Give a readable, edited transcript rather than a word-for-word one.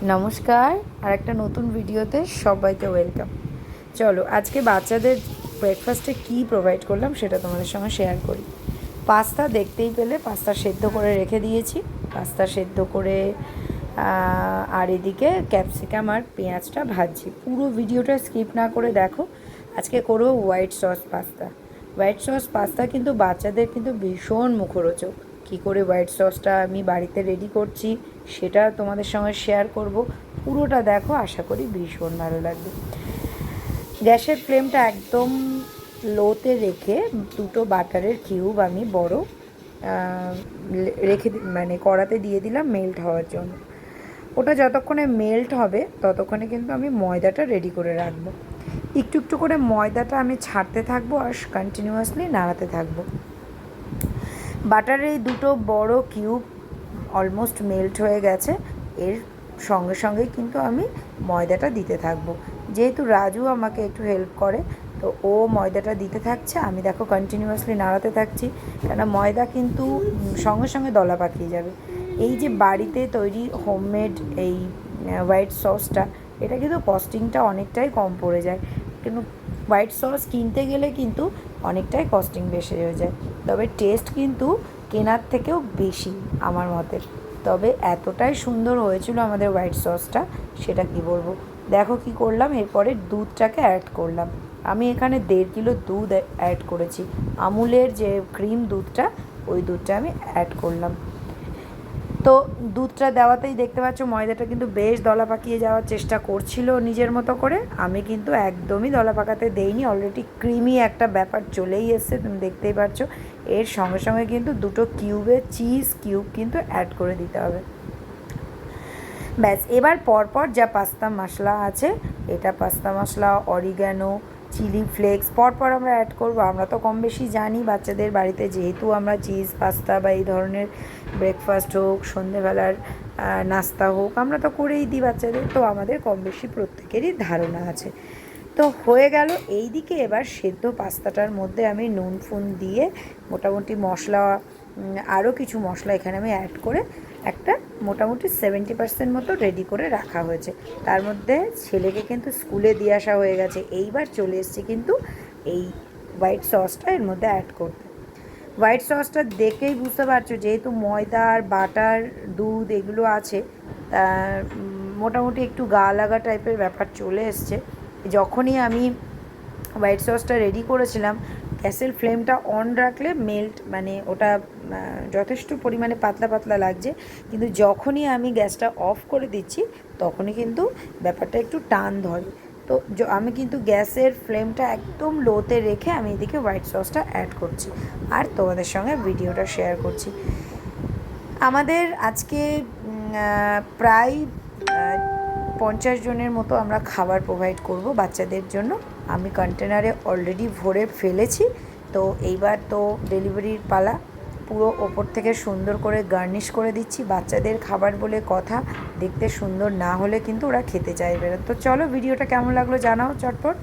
নমস্কার, আর একটা নতুন ভিডিওতে সবাইকে ওয়েলকাম। চলো আজকে বাচ্চাদের ব্রেকফাস্টে কি প্রোভাইড করলাম সেটা তোমাদের সঙ্গে শেয়ার করি। পাস্তা দেখতেই পেলে, পাস্তা সেদ্ধ করে রেখে দিয়েছি। পাস্তা সেদ্ধ করে আর এদিকে ক্যাপসিকাম আর পেঁয়াজটা ভাজছি। পুরো ভিডিওটা স্কিপ না করে দেখো। আজকে করবো white sauce pasta. White sauce pasta কিন্তু বাচ্চাদের কিন্তু ভীষণ মুখরোচক। কী করে হোয়াইট সসটা আমি বাড়িতে রেডি করছি সেটা তোমাদের সঙ্গে শেয়ার করব। পুরোটা দেখো, আশা করি ভীষণ ভালো লাগবে। গ্যাসের ফ্লেমটা একদম লোতে রেখে দুটো বাটারের কিউব আমি বড় রেখে মানে কড়াতে দিয়ে দিলাম মেল্ট হওয়ার জন্য। ওটা যতক্ষণে মেল্ট হবে ততক্ষণে কিন্তু আমি ময়দাটা রেডি করে রাখবো। একটু একটু করে ময়দাটা আমি ছাড়তে থাকবো আর কন্টিনিউয়াসলি নাড়াতে থাকবো। বাটারের এই দুটো বড় কিউব অলমোস্ট মেল্ট হয়ে গেছে। এর সঙ্গে সঙ্গে কিন্তু আমি ময়দাটা দিতে থাকবো। যেহেতু রাজু আমাকে একটু হেল্প করে, তো ও ময়দাটা দিতে থাকছে, আমি দেখো কন্টিনিউয়াসলি নাড়াতে থাকছি। কেননা ময়দা কিন্তু সঙ্গে সঙ্গে দলা পাকিয়ে যাবে। এই যে বাড়িতে তৈরি হোমমেড এই হোয়াইট সসটা, এটা কিন্তু কস্টিংটা অনেকটাই কম পড়ে যায়। কিন্তু হোয়াইট সস কিনতে গেলে কিন্তু অনেকটাই কস্টিং বেশি হয়ে যায়, তবে টেস্ট কিন্তু কেনার থেকেও বেশি আমার মতে। তবে এতটাই সুন্দর হয়েছিল আমাদের হোয়াইট সসটা, সেটা কি বলবো। দেখো কি করলাম, এরপরে দুধটাকে অ্যাড করলাম। আমি এখানে 1.5 কিলো দুধ অ্যাড করেছি। আমুলের যে ক্রিম দুধটা, ওই দুধটা আমি অ্যাড করলাম। তো দুধটা দেওয়াতেই দেখতে পাচ্ছ ময়দাটা কিন্তু বেশ দলা পাকিয়ে যাওয়ার চেষ্টা করছিল নিজের মতো করে। আমি কিন্তু একদমই দলা পাকাতে দেইনি, অলরেডি ক্রিমি একটা ব্যাপার চলেই এসছে, তুমি দেখতেই পাচ্ছ। এর সঙ্গে সঙ্গে কিন্তু দুটো চিজ কিউব কিন্তু অ্যাড করে দিতে হবে। ব্যাস, এবার পরপর যা পাস্তা মশলা আছে, এটা পাস্তা মশলা, অরিগ্যানো, চিলি ফ্লেক্স পরপর আমরা অ্যাড করব। আমরা তো কম বেশি জানি বাচ্চাদের বাড়িতে, যেহেতু আমরা চিজ পাস্তা বা এই ধরনের ব্রেকফাস্ট হোক, সন্ধেবেলার নাস্তা হোক, আমরা তো করেই দিই বাচ্চাদের, তো আমাদের কম বেশি প্রত্যেকেরই ধারণা আছে। তো হয়ে গেল। এই দিকে এবার সেদ্ধ পাস্তাটার মধ্যে আমি নুন ফুন দিয়ে মোটামুটি মশলা, আরও কিছু মশলা এখানে আমি অ্যাড করে একটা মোটামুটি 70% মতো রেডি করে রাখা হয়েছে। তার মধ্যে ছেলেকে কিন্তু স্কুলে দিয়ে আসা হয়ে গেছে। এইবার চলে এসেছি কিন্তু এই হোয়াইট সসটা এর মধ্যে অ্যাড করতে। হোয়াইট সসটা দেখেই বুঝতে পারছো, যেহেতু ময়দা আর বাটার দুধ এগুলো আছে, তা মোটামুটি একটু গা লাগা টাইপের ব্যাপার চলে এসছে। যখনই আমি হোয়াইট সসটা রেডি করেছিলাম, গ্যাসের ফ্লেমটা অন রাখলে মানে ওটা যথেষ্ট পরিমাণে পাতলা পাতলা লাগছে, কিন্তু যখনই আমি গ্যাসটা অফ করে দিচ্ছি তখনই কিন্তু ব্যাপারটা একটু টান ধরে। তো আমি কিন্তু গ্যাসের ফ্লেমটা একদম লোতে রেখে আমি এদিকে হোয়াইট সসটা অ্যাড করছি আর তোমাদের সঙ্গে ভিডিওটা শেয়ার করছি। আমাদের আজকে প্রায় 50 জনের মতো আমরা খাবার প্রোভাইড করব বাচ্চাদের জন্য। আমি কন্টেনারে অলরেডি ভরে ফেলেছি। তো এইবার তো ডেলিভারির পালা। পুরো ওপর থেকে সুন্দর করে গার্নিশ করে দিচ্ছি। বাচ্চাদের খাবার বলে কথা, দেখতে সুন্দর না হলে কিন্তু ওরা খেতে চাইবে না। তো চলো, ভিডিওটা কেমন লাগলো জানাও চটপট।